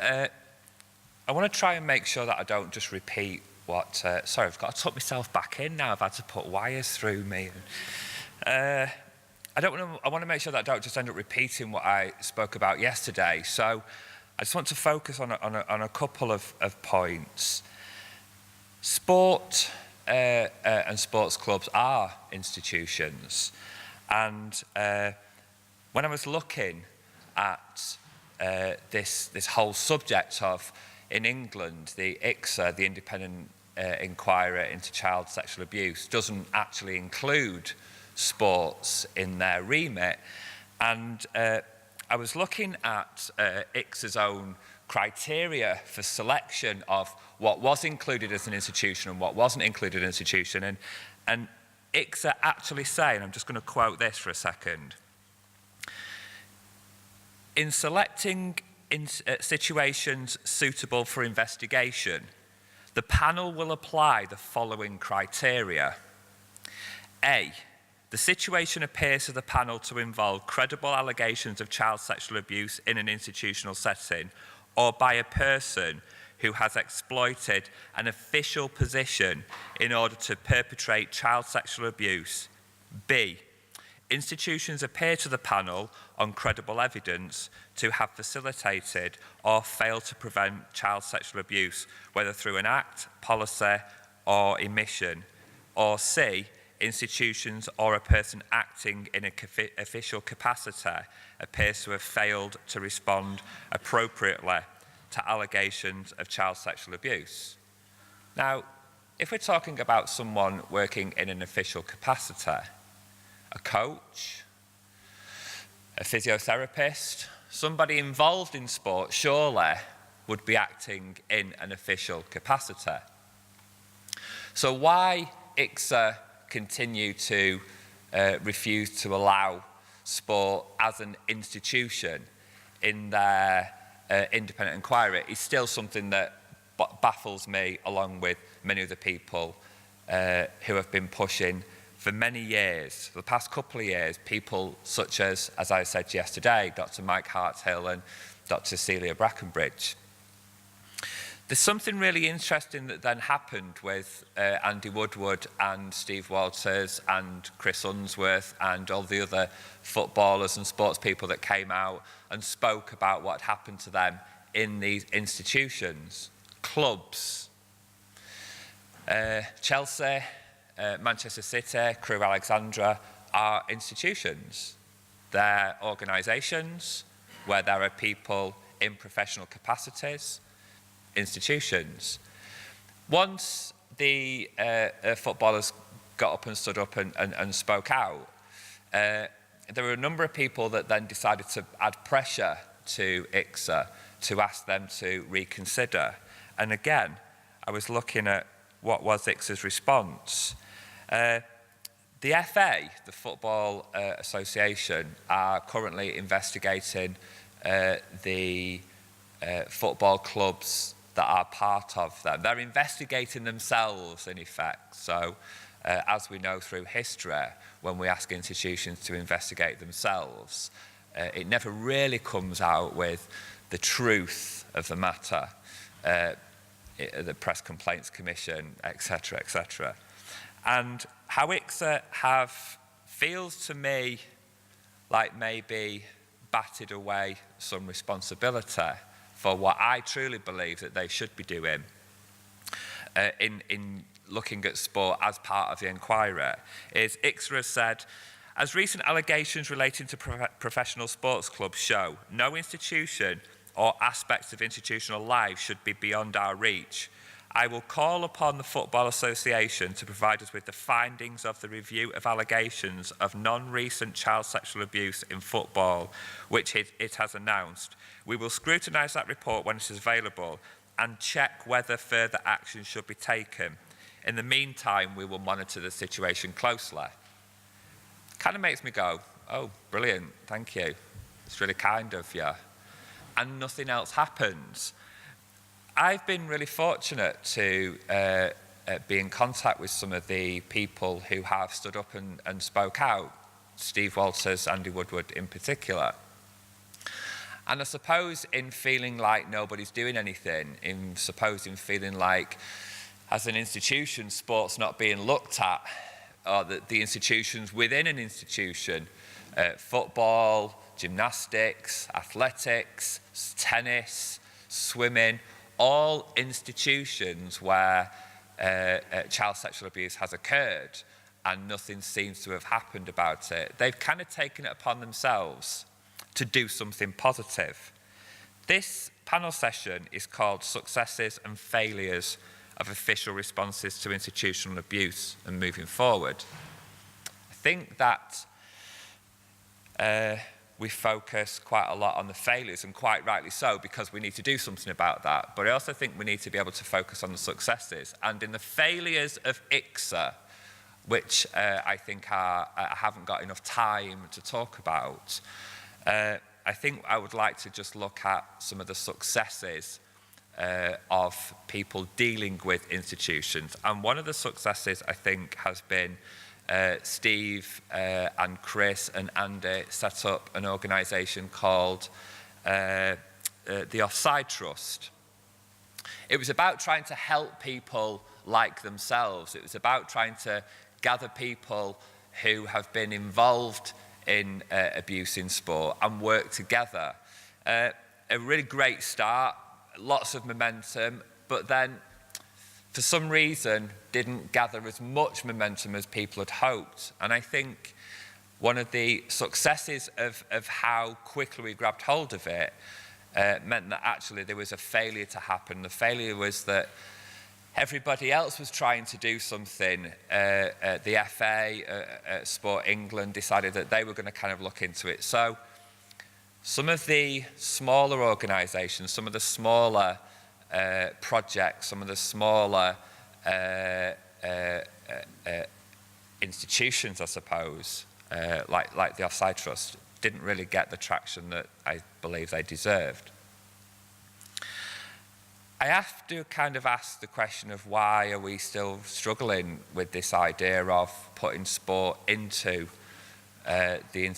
I want to try and make sure that I don't just repeat what... sorry, I've got to tuck myself back in now. I've had to put wires through me. I want to make sure that I don't just end up repeating what I spoke about yesterday. So I just want to focus on a couple of points. Sport and sports clubs are institutions. And when I was looking at this whole subject of, in England, the ICSA, the Independent Inquirer into Child Sexual Abuse, doesn't actually include sports in their remit. And I was looking at ICSA's own criteria for selection of what was included as an institution and what wasn't included as an institution. And ICSA actually say, and I'm just going to quote this for a second, in selecting situations suitable for investigation, the panel will apply the following criteria. A, the situation appears to the panel to involve credible allegations of child sexual abuse in an institutional setting or by a person who has exploited an official position in order to perpetrate child sexual abuse. B, institutions appear to the panel on credible evidence to have facilitated or failed to prevent child sexual abuse, whether through an act, policy, or omission. Or C, institutions or a person acting in an official capacity appears to have failed to respond appropriately to allegations of child sexual abuse. Now, if we're talking about someone working in an official capacity, a coach, a physiotherapist, somebody involved in sport surely would be acting in an official capacity. So why ICSA continue to refuse to allow sport as an institution in their independent inquiry is still something that baffles me, along with many other people who have been pushing for many years, for the past couple of years, people such as I said yesterday, Dr. Mike Harthill and Dr. Celia Brackenbridge. There's something really interesting that then happened with Andy Woodward and Steve Walters and Chris Unsworth and all the other footballers and sports people that came out and spoke about what happened to them in these institutions, clubs. Chelsea, Manchester City, Crewe Alexandra are institutions. They're organisations where there are people in professional capacities, institutions. Once the footballers got up and stood up and spoke out, there were a number of people that then decided to add pressure to ICSA to ask them to reconsider. And again, I was looking at what was ICSA's response. The FA, the Football Association, are currently investigating the football clubs that are part of them. They're investigating themselves, in effect. So, as we know through history, when we ask institutions to investigate themselves, it never really comes out with the truth of the matter, the Press Complaints Commission, etc., etc. And how ICSA feels to me like maybe batted away some responsibility for what I truly believe that they should be doing in looking at sport as part of the inquiry, is ICSA has said, as recent allegations relating to professional sports clubs show, no institution or aspects of institutional life should be beyond our reach. I will call upon the Football Association to provide us with the findings of the review of allegations of non-recent child sexual abuse in football, which it has announced. We will scrutinise that report when it is available and check whether further action should be taken. In the meantime, we will monitor the situation closely. Kind of makes me go, oh, brilliant, thank you. It's really kind of you. And nothing else happens. I've been really fortunate to be in contact with some of the people who have stood up and spoke out, Steve Walters, Andy Woodward in particular. And I suppose in feeling like nobody's doing anything, in feeling like as an institution, sport's not being looked at, or the institutions within an institution, football, gymnastics, athletics, tennis, swimming, all institutions where child sexual abuse has occurred and nothing seems to have happened about it. They've kind of taken it upon themselves to do something positive. This panel session is called Successes and Failures of Official Responses to Institutional Abuse and Moving Forward. I think that we focus quite a lot on the failures, and quite rightly so, because we need to do something about that. But I also think we need to be able to focus on the successes. And in the failures of ICSA, which I think I haven't got enough time to talk about, I think I would like to just look at some of the successes of people dealing with institutions. And one of the successes, I think, has been Steve and Chris and Andy set up an organisation called the Offside Trust. It was about trying to help people like themselves. It was about trying to gather people who have been involved in abuse in sport and work together. A really great start, lots of momentum, but then for some reason didn't gather as much momentum as people had hoped. And I think one of the successes of how quickly we grabbed hold of it meant that actually there was a failure to happen. The failure was that everybody else was trying to do something. The FA, Sport England, decided that they were going to kind of look into it. So some of the smaller organisations, some of the smaller projects, some of the smaller institutions, I suppose, like the Offside Trust, didn't really get the traction that I believe they deserved. I have to kind of ask the question of why are we still struggling with this idea of putting sport into the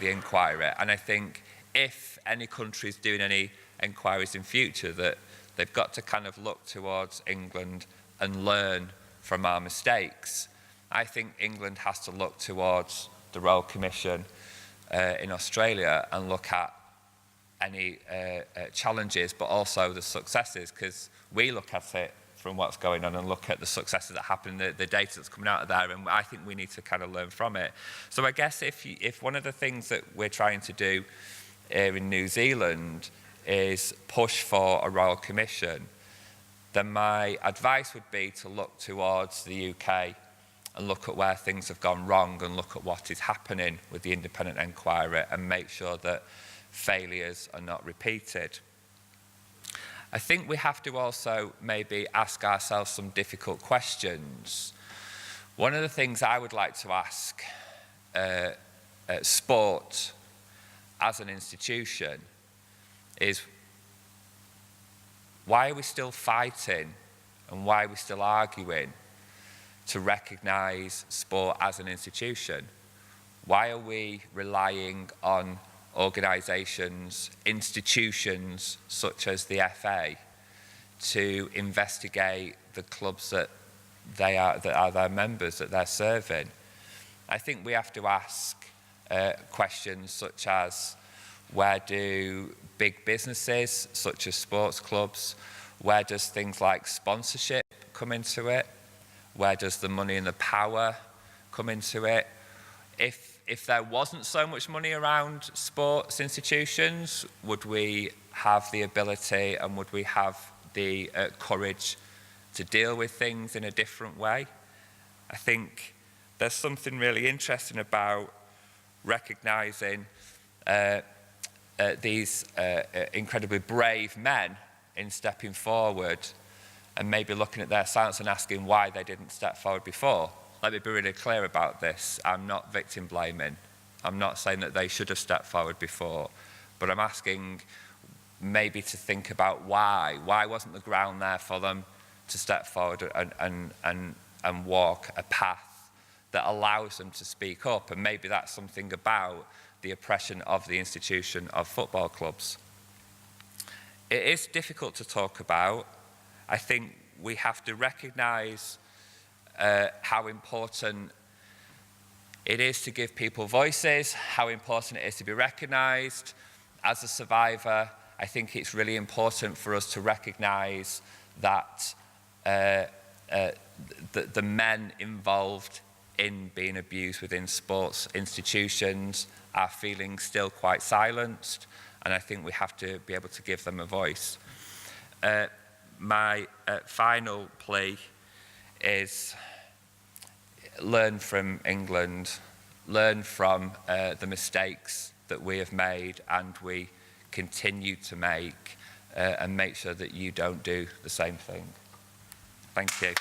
inquiry. And I think if any country is doing any inquiries in future, that they've got to kind of look towards England and learn from our mistakes. I think England has to look towards the Royal Commission in Australia and look at any challenges, but also the successes, because we look at it from what's going on and look at the successes that happen, the data that's coming out of there, and I think we need to kind of learn from it. So I guess if one of the things that we're trying to do here in New Zealand is push for a Royal Commission, then my advice would be to look towards the UK and look at where things have gone wrong and look at what is happening with the independent inquiry and make sure that failures are not repeated. I think we have to also maybe ask ourselves some difficult questions. One of the things I would like to ask sport as an institution is, why are we still fighting and why are we still arguing to recognise sport as an institution? Why are we relying on organisations, institutions such as the FA to investigate the clubs that are their members, that they're serving? I think we have to ask questions such as, where do big businesses such as sports clubs, where does things like sponsorship come into it? Where does the money and the power come into it? If there wasn't so much money around sports institutions, would we have the ability and would we have the courage to deal with things in a different way? I think there's something really interesting about recognising these incredibly brave men in stepping forward and maybe looking at their silence and asking why they didn't step forward before. Let me be really clear about this. I'm not victim blaming. I'm not saying that they should have stepped forward before, but I'm asking maybe to think about why. Why wasn't the ground there for them to step forward and walk a path that allows them to speak up? And maybe that's something about the oppression of the institution of football clubs. It is difficult to talk about. I think we have to recognise how important it is to give people voices, how important it is to be recognised. As a survivor, I think it's really important for us to recognise that the men involved in being abused within sports institutions are feeling still quite silenced, and I think we have to be able to give them a voice. My final plea is learn from England, learn from the mistakes that we have made and we continue to make, and make sure that you don't do the same thing. Thank you.